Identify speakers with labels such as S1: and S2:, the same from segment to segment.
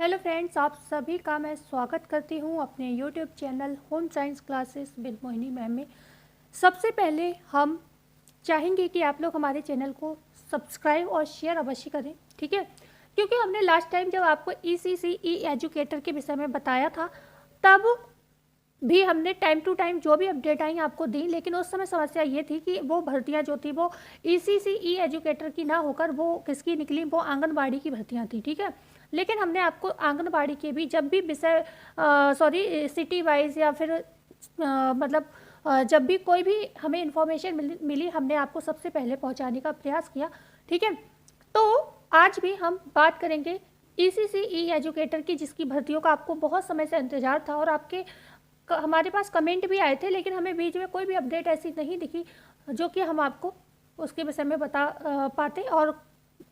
S1: Hello friends, आप सभी का मैं स्वागत करती हूं अपने YouTube channel home science classes with Mohini ma'am में। सबसे पहले हम चाहेंगे कि आप लोग हमारे चैनल को सब्सक्राइब और शेयर अवश्य करें, ठीक है। क्योंकि हमने लास्ट टाइम जब आपको ई एजुकेटर के विषय में बताया था, तब भी हमने टाइम टू टाइम जो भी अपडेट आई आपको दी, लेकिन उस समय समस्या ये थी कि वो भर्तियां जो थी वो ई एजुकेटर की ना होकर वो किसकी निकली, वो आंगनबाड़ी की भर्तियां थी, ठीक है। लेकिन हमने आपको आंगनबाड़ी के भी जब भी विषय सिटी वाइज या फिर जब भी कोई भी हमें इन्फॉर्मेशन मिली हमने आपको सबसे पहले पहुंचाने का प्रयास किया, ठीक है। तो आज भी हम बात करेंगे ई एजुकेटर की, जिसकी भर्तियों का आपको बहुत समय से इंतजार था और आपके हमारे पास कमेंट भी आए थे, लेकिन हमें बीच में कोई भी अपडेट ऐसी नहीं दिखी जो कि हम आपको उसके विषय में बता पाते। और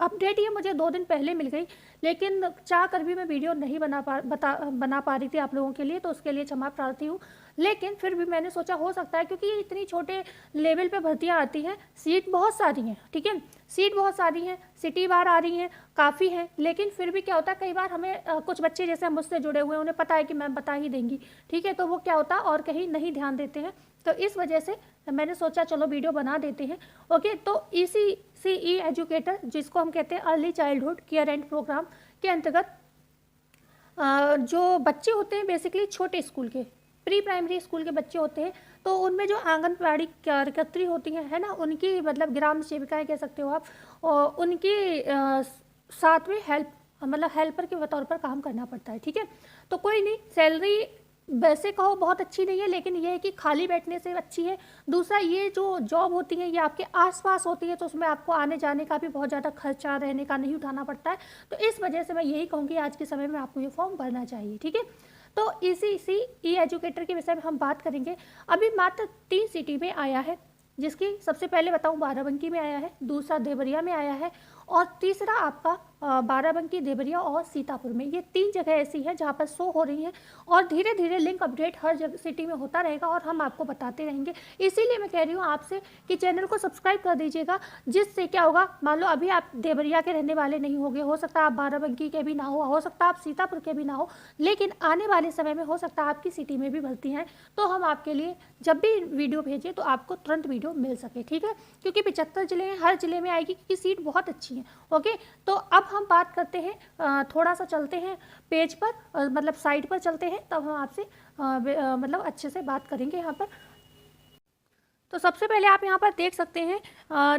S1: अपडेट ये मुझे 2 दिन पहले मिल गई, लेकिन चाह कर भी मैं वीडियो नहीं बना पा रही थी आप लोगों के लिए, तो उसके लिए क्षमा प्रार्थी हूँ। लेकिन फिर भी मैंने सोचा हो सकता है, क्योंकि ये इतनी छोटे लेवल पे भर्तियाँ आती हैं, सीट बहुत सारी हैं, ठीक है, सीट बहुत सारी हैं, सिटी बार आ रही हैं, काफ़ी हैं, लेकिन फिर भी क्या होता है, कई बार हमें कुछ बच्चे जैसे मुझसे जुड़े हुए हैं, उन्हें पता है कि मैम बता ही देंगी, ठीक है, तो वो क्या होता है और कहीं नहीं ध्यान देते हैं। तो इस वजह से मैंने सोचा चलो वीडियो बना देते हैं। ओके, तो ई एजुकेटर, जिसको हम कहते हैं early childhood care and program के अंतर्गत जो बच्चे होते हैं बेसिकली छोटे स्कूल के, प्री प्राइमरी स्कूल के बच्चे होते हैं, तो उनमें जो आंगनबाड़ी कार्यकर्त्री होती हैं, है ना, उनकी मतलब ग्राम सेविकाएं कह सकते हो आप, और उनकी साथ में हेल्पर के तौर पर काम करना पड़ता है, ठीक है। तो कोई नहीं, सैलरी वैसे कहो बहुत अच्छी नहीं है, लेकिन ये है कि खाली बैठने से अच्छी है। दूसरा, ये जो जॉब होती है ये आपके आसपास होती है, तो उसमें आपको आने जाने का भी बहुत ज़्यादा खर्चा रहने का नहीं उठाना पड़ता है। तो इस वजह से मैं यही कहूँगी आज के समय में आपको ये फॉर्म भरना चाहिए, ठीक है। तो ई एजुकेटर के विषय में हम बात करेंगे। अभी मात्र 3 सिटी में आया है, जिसकी सबसे पहले बताऊँ बाराबंकी में आया है, दूसरा देवरिया में आया है, और तीसरा आपका बाराबंकी, देवरिया और सीतापुर में। ये 3 जगह ऐसी हैं जहाँ पर शो हो रही हैं, और धीरे धीरे लिंक अपडेट हर जगह सिटी में होता रहेगा और हम आपको बताते रहेंगे। इसीलिए मैं कह रही हूँ आपसे कि चैनल को सब्सक्राइब कर दीजिएगा, जिससे क्या होगा, मान लो अभी आप देवरिया के रहने वाले नहीं होंगे, हो सकता है आप बाराबंकी के भी ना हो सकता है आप सीतापुर के भी ना हो, लेकिन आने वाले समय में हो सकता है आपकी सिटी में भी भर्ती हैं, तो हम आपके लिए जब भी वीडियो भेजें तो आपको तुरंत वीडियो मिल सके, ठीक है। क्योंकि 75 जिले हैं, हर जिले में आएगी, क्योंकि सीट बहुत अच्छी है। ओके, तो अब हम बात करते हैं, थोड़ा सा चलते हैं पेज पर, मतलब साइड पर चलते हैं, तब हम आपसे मतलब अच्छे से बात करेंगे यहाँ पर। तो सबसे पहले आप यहाँ पर देख सकते हैं,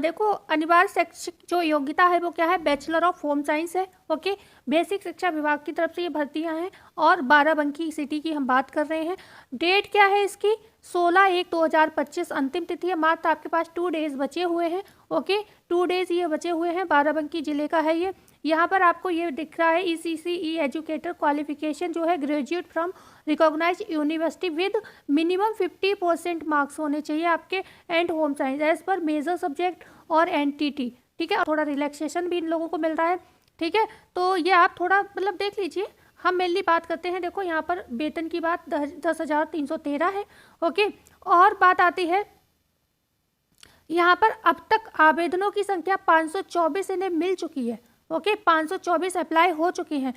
S1: देखो अनिवार्य शैक्षिक जो योग्यता है वो क्या है, बैचलर ऑफ होम साइंस है। ओके, बेसिक शिक्षा विभाग की तरफ से ये भर्तियाँ हैं, और बाराबंकी सिटी की हम बात कर रहे हैं। डेट क्या है इसकी, 16/1/2025 अंतिम तिथि है। मात्र आपके पास 2 डेज बचे हुए हैं। ओके, 2 डेज ये बचे हुए हैं, बाराबंकी जिले का है ये। यहाँ पर आपको ये दिख रहा है ई एजुकेटर क्वालिफिकेशन जो है, graduate from recognise university with minimum 50% marks होने चाहिए आपके, एंड होम साइंस एज पर मेजर सब्जेक्ट और एनटीटी, ठीक है। थोड़ा रिलैक्सेशन भी इन लोगों को मिल रहा है, ठीक है। तो ये आप थोड़ा मतलब देख लीजिए। हम मेनली बात करते हैं, देखो यहाँ पर वेतन की बात 10,313 है। ओके, और बात आती है यहाँ पर अब तक आवेदनों की संख्या 524 इन्हें मिल चुकी है। ओके, 524 अप्लाई हो चुके हैं।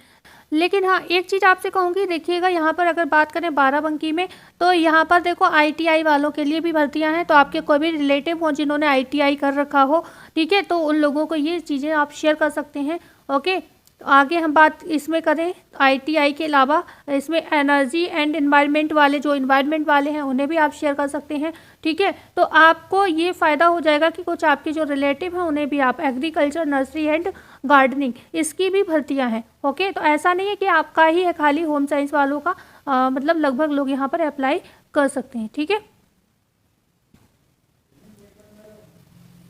S1: लेकिन हाँ, एक चीज़ आपसे कहूँगी, देखिएगा यहाँ पर अगर बात करें बाराबंकी में, तो यहाँ पर देखो ITI वालों के लिए भी भर्तियाँ हैं। तो आपके कोई भी रिलेटिव हो जिन्होंने ITI कर रखा हो, ठीक है, तो उन लोगों को ये चीज़ें आप शेयर कर सकते हैं। ओके, तो आगे हम बात इसमें करें, ITI के अलावा इसमें एनर्जी एंड एनवायरनमेंट वाले, जो एनवायरनमेंट वाले हैं उन्हें भी आप शेयर कर सकते हैं, ठीक है। तो आपको ये फ़ायदा हो जाएगा कि कुछ आपके जो रिलेटिव हैं उन्हें भी आप एग्रीकल्चर, नर्सरी एंड गार्डनिंग, इसकी भी भर्तियां हैं। ओके, तो ऐसा नहीं है कि आपका ही है खाली होम साइंस वालों का, मतलब लगभग लोग यहाँ पर अप्लाई कर सकते हैं, ठीक है।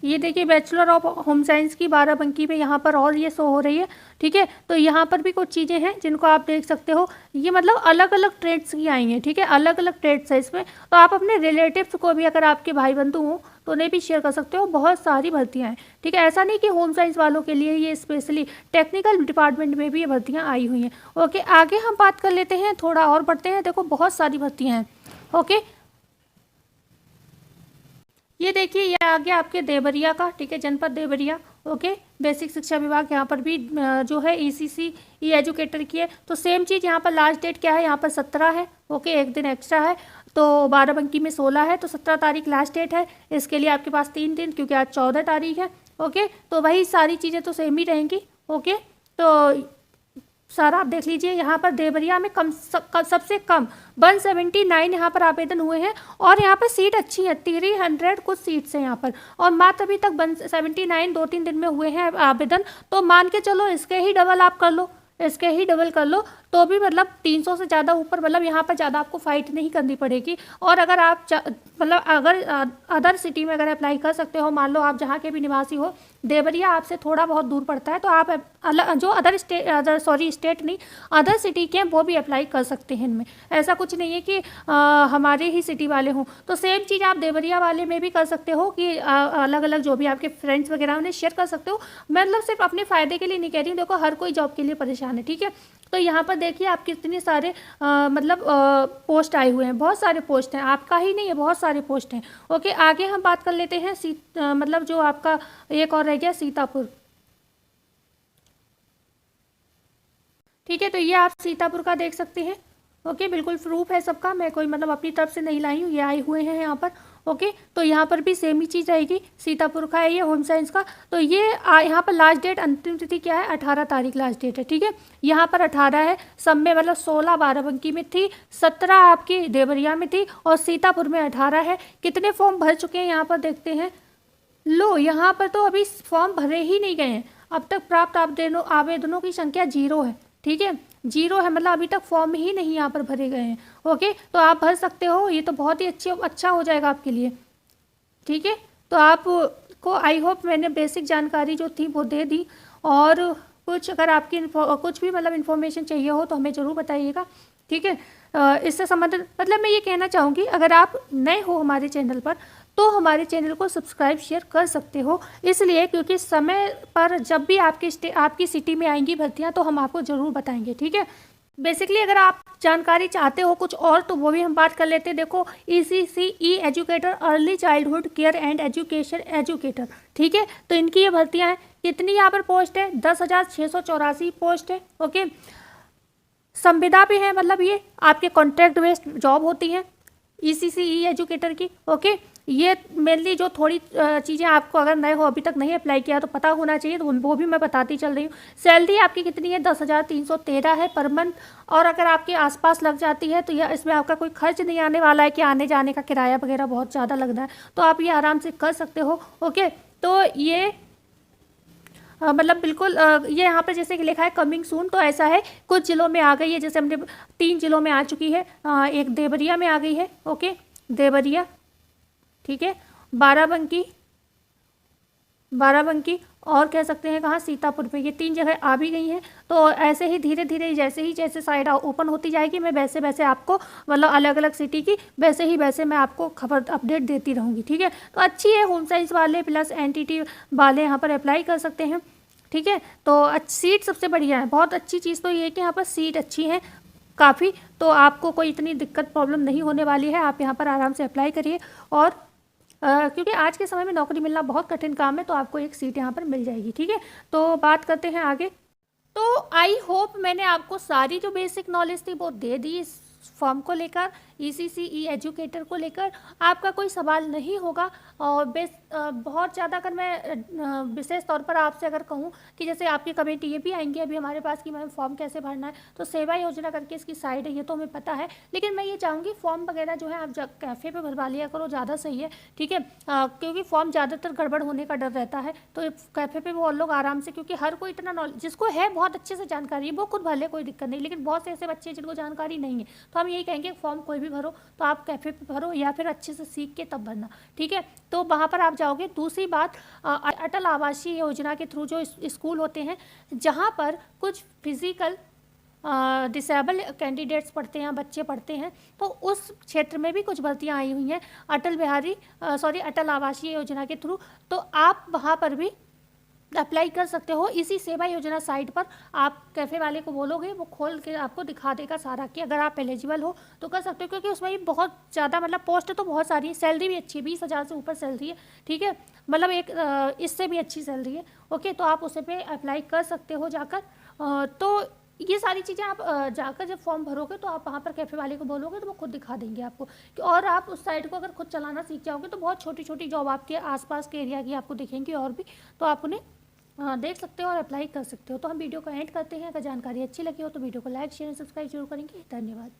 S1: ये देखिए बैचलर ऑफ होम साइंस की बाराबंकी में यहाँ पर और ये शो हो रही है, ठीक है। तो यहाँ पर भी कुछ चीज़ें हैं जिनको आप देख सकते हो, ये मतलब अलग अलग ट्रेड्स की आई हैं, ठीक है, अलग अलग ट्रेड्स है इसमें। तो आप अपने रिलेटिव्स को भी, अगर आपके भाई बंधु हों तो उन्हें भी शेयर कर सकते हो, बहुत सारी भर्तियाँ हैं, ठीक है। ऐसा नहीं कि होम साइंस वालों के लिए, ये स्पेशली टेक्निकल डिपार्टमेंट में भी ये भर्तियाँ आई हुई हैं। ओके, आगे हम बात कर लेते हैं, थोड़ा और बढ़ते हैं। देखो बहुत सारी भर्तियाँ हैं। ओके, ये देखिए, ये आ गया आपके देवरिया का, ठीक है, जनपद देवरिया। ओके। बेसिक शिक्षा विभाग यहाँ पर भी जो है ECC ई एजुकेटर की है। तो सेम चीज़ यहाँ पर लास्ट डेट क्या है, यहाँ पर 17 है। ओके, एक दिन एक्स्ट्रा है, तो बाराबंकी में 16 है, तो 17 तारीख लास्ट डेट है। इसके लिए आपके पास 3 दिन, क्योंकि आज 14 तारीख है। ओके, तो वही सारी चीज़ें तो सेम ही रहेंगी। ओके, तो सारा आप देख लीजिए। यहाँ पर देवरिया में सबसे कम 179 यहाँ पर आवेदन हुए हैं, और यहाँ पर सीट अच्छी है, 300 कुछ सीट्स हैं यहाँ पर, और मात्र अभी तक 179 2-3 दिन में हुए हैं आवेदन। तो मान के चलो इसके ही डबल आप कर लो, इसके ही डबल कर लो, तो भी मतलब 300 से ज़्यादा ऊपर, मतलब यहाँ पर ज़्यादा आपको फाइट नहीं करनी पड़ेगी। और अगर आप मतलब अगर अदर सिटी में अगर अप्लाई कर सकते हो, मान लो आप जहाँ के भी निवासी हो, देवरिया आपसे थोड़ा बहुत दूर पड़ता है, तो आप जो अदर स्टेट नहीं, अदर सिटी के हैं वो भी अप्लाई कर सकते हैं इनमें। ऐसा कुछ नहीं है कि हमारे ही सिटी वाले हों। तो सेम चीज़ आप देवरिया वाले में भी कर सकते हो कि अलग अलग जो भी आपके फ्रेंड्स वगैरह उन्हें शेयर कर सकते हो। मतलब सिर्फ अपने फ़ायदे के लिए नहीं कह रही हूँ, देखो हर कोई जॉब के लिए परेशान है, ठीक है। तो यहाँ पर देखिए आप कितने सारे मतलब पोस्ट आए हुए हैं, बहुत सारे पोस्ट हैं, आपका ही नहीं है, बहुत सारे पोस्ट हैं। ओके, आगे हम बात कर लेते हैं मतलब जो आपका एक और रह गया सीतापुर। ठीक है, तो ये आप सीतापुर का देख सकते हैं। ओके, बिल्कुल प्रूफ है सबका, मैं कोई मतलब अपनी तरफ से नहीं लाई हूँ, ये आए हुए हैं यहाँ पर। ओके, तो यहाँ पर भी सेम ही चीज़ रहेगी, सीतापुर का है ये होम साइंस का। तो ये यहाँ पर लास्ट डेट, अंतिम तिथि क्या है, 18 तारीख लास्ट डेट है, ठीक है। यहाँ पर 18 है, सब में मतलब 16 बाराबंकी में थी, 17 आपकी देवरिया में थी, और सीतापुर में 18 है। कितने फॉर्म भर चुके हैं यहाँ पर देखते हैं। लो, यहाँ पर तो अभी फॉर्म भरे ही नहीं गए हैं, अब तक प्राप्त आवेदनों की संख्या 0 है, ठीक है, 0 है, मतलब अभी तक फॉर्म ही नहीं यहाँ पर भरे गए हैं। ओके, तो आप भर सकते हो, ये तो बहुत ही अच्छा हो जाएगा आपके लिए, ठीक है। तो आपको आई होप मैंने बेसिक जानकारी जो थी वो दे दी, और कुछ अगर आपकी कुछ भी मतलब इन्फॉर्मेशन चाहिए हो तो हमें ज़रूर बताइएगा, ठीक है। इससे संबंधित मतलब मैं ये कहना चाहूँगी, अगर आप नए हो हमारे चैनल पर तो हमारे चैनल को सब्सक्राइब शेयर कर सकते हो, इसलिए क्योंकि समय पर जब भी आपकी सिटी में आएंगी भर्तियाँ तो हम आपको ज़रूर बताएंगे, ठीक है। बेसिकली अगर आप जानकारी चाहते हो कुछ और तो वो भी हम बात कर लेते हैं। देखो, ECC E educator, early childhood care and education educator, ठीक है। तो इनकी ये भर्तियाँ हैं। कितनी यहाँ पर पोस्ट है, 10,684 पोस्ट है। ओके, संविदा भी है, मतलब ये आपके कॉन्ट्रैक्ट बेस्ड जॉब होती हैं ECC ई एजुकेटर की। ओके, ये मेनली जो थोड़ी चीज़ें आपको अगर नए हो, अभी तक नहीं अप्लाई किया तो पता होना चाहिए, तो वो भी मैं बताती चल रही हूँ। सैलरी आपकी कितनी है, 10,313 है पर मंथ, और अगर आपके आसपास लग जाती है तो यह इसमें आपका कोई खर्च नहीं आने वाला है कि आने जाने का किराया वगैरह बहुत ज़्यादा लगता है, तो आप ये आराम से कर सकते हो। ओके, तो ये मतलब बिल्कुल ये यहाँ पर जैसे कि लिखा है कमिंग सून, तो ऐसा है कुछ जिलों में आ गई है, जैसे हमने 3 जिलों में आ चुकी है, एक देवरिया में आ गई है। ओके, देवरिया, ठीक है, बाराबंकी और कह सकते हैं कहाँ, सीतापुर पे, ये 3 जगह आ भी गई हैं। तो ऐसे ही धीरे धीरे जैसे साइड ओपन होती जाएगी, मैं वैसे वैसे आपको मतलब अलग अलग सिटी की वैसे मैं आपको खबर अपडेट देती रहूँगी, ठीक है। तो अच्छी है, होम साइंस वाले प्लस NTT वाले यहाँ पर अप्लाई कर सकते हैं, ठीक है। तो सीट सबसे बढ़िया है, बहुत अच्छी चीज़ तो ये है कि यहाँ पर सीट अच्छी है काफ़ी, तो आपको कोई इतनी दिक्कत प्रॉब्लम नहीं होने वाली है, आप यहाँ पर आराम से अप्लाई करिए। और क्योंकि आज के समय में नौकरी मिलना बहुत कठिन काम है, तो आपको एक सीट यहाँ पर मिल जाएगी, ठीक है। तो बात करते हैं आगे। तो आई होप मैंने आपको सारी जो बेसिक नॉलेज थी वो दे दी इस फॉर्म को लेकर, ECC ई एजुकेटर को लेकर आपका कोई सवाल नहीं होगा। और बहुत ज़्यादा अगर मैं विशेष तौर पर आपसे अगर कहूँ कि जैसे आपकी कमेटी ये भी आएंगे अभी हमारे पास कि मैम फॉर्म कैसे भरना है, तो सेवा योजना करके इसकी साइड है, ये तो हमें पता है, लेकिन मैं ये चाहूँगी फॉर्म वगैरह जो है आप कैफ़े पे भरवा लिया करो, ज़्यादा सही है, ठीक है। क्योंकि फॉर्म ज़्यादातर गड़बड़ होने का डर रहता है, तो कैफ़े पे वो लोग आराम से, क्योंकि हर कोई इतना नॉलेज जिसको है बहुत अच्छे से जानकारी है वो खुद भर ले, कोई दिक्कत नहीं, लेकिन बहुत से ऐसे बच्चे हैं जिनको जानकारी नहीं है, तो हम यही कहेंगे फॉर्म कोई भी भरो तो आप कैफ़े पे भरो या फिर अच्छे से सीख के तब भरना, ठीक है। तो वहाँ पर आप जाओगे। दूसरी बात, अटल आवासीय योजना के थ्रू जो स्कूल होते हैं जहाँ पर कुछ फिजिकल डिसेबल कैंडिडेट्स पढ़ते हैं, बच्चे पढ़ते हैं, तो उस क्षेत्र में भी कुछ भर्तियाँ आई हुई हैं अटल आवासीय योजना के थ्रू, तो आप वहाँ पर भी अप्लाई कर सकते हो। इसी सेवा योजना साइट पर आप कैफ़े वाले को बोलोगे, वो खोल के आपको दिखा देगा सारा कि अगर आप एलिजिबल हो तो कर सकते हो, क्योंकि उसमें भी बहुत ज़्यादा मतलब पोस्ट तो बहुत सारी है, सैलरी भी अच्छी है, 20,000 से ऊपर सैलरी है, ठीक है, मतलब एक इससे भी अच्छी सैलरी है। ओके, तो आप उसे पे अप्लाई कर सकते हो जाकर। तो ये सारी चीज़ें आप जाकर जब फॉर्म भरोगे तो आप वहाँ पर कैफ़े वाले को बोलोगे तो वो खुद दिखा देंगे आपको और आप उस साइट को अगर खुद चलाना सीख जाओगे तो बहुत छोटी छोटी जॉब आपके आसपास के एरिया की आपको दिखेंगी और भी, तो आप उन्हें देख सकते हो और अप्लाई कर सकते हो। तो हम वीडियो को एंड करते हैं। अगर जानकारी अच्छी लगी हो तो वीडियो को लाइक शेयर सब्सक्राइब जरूर करेंगे। धन्यवाद।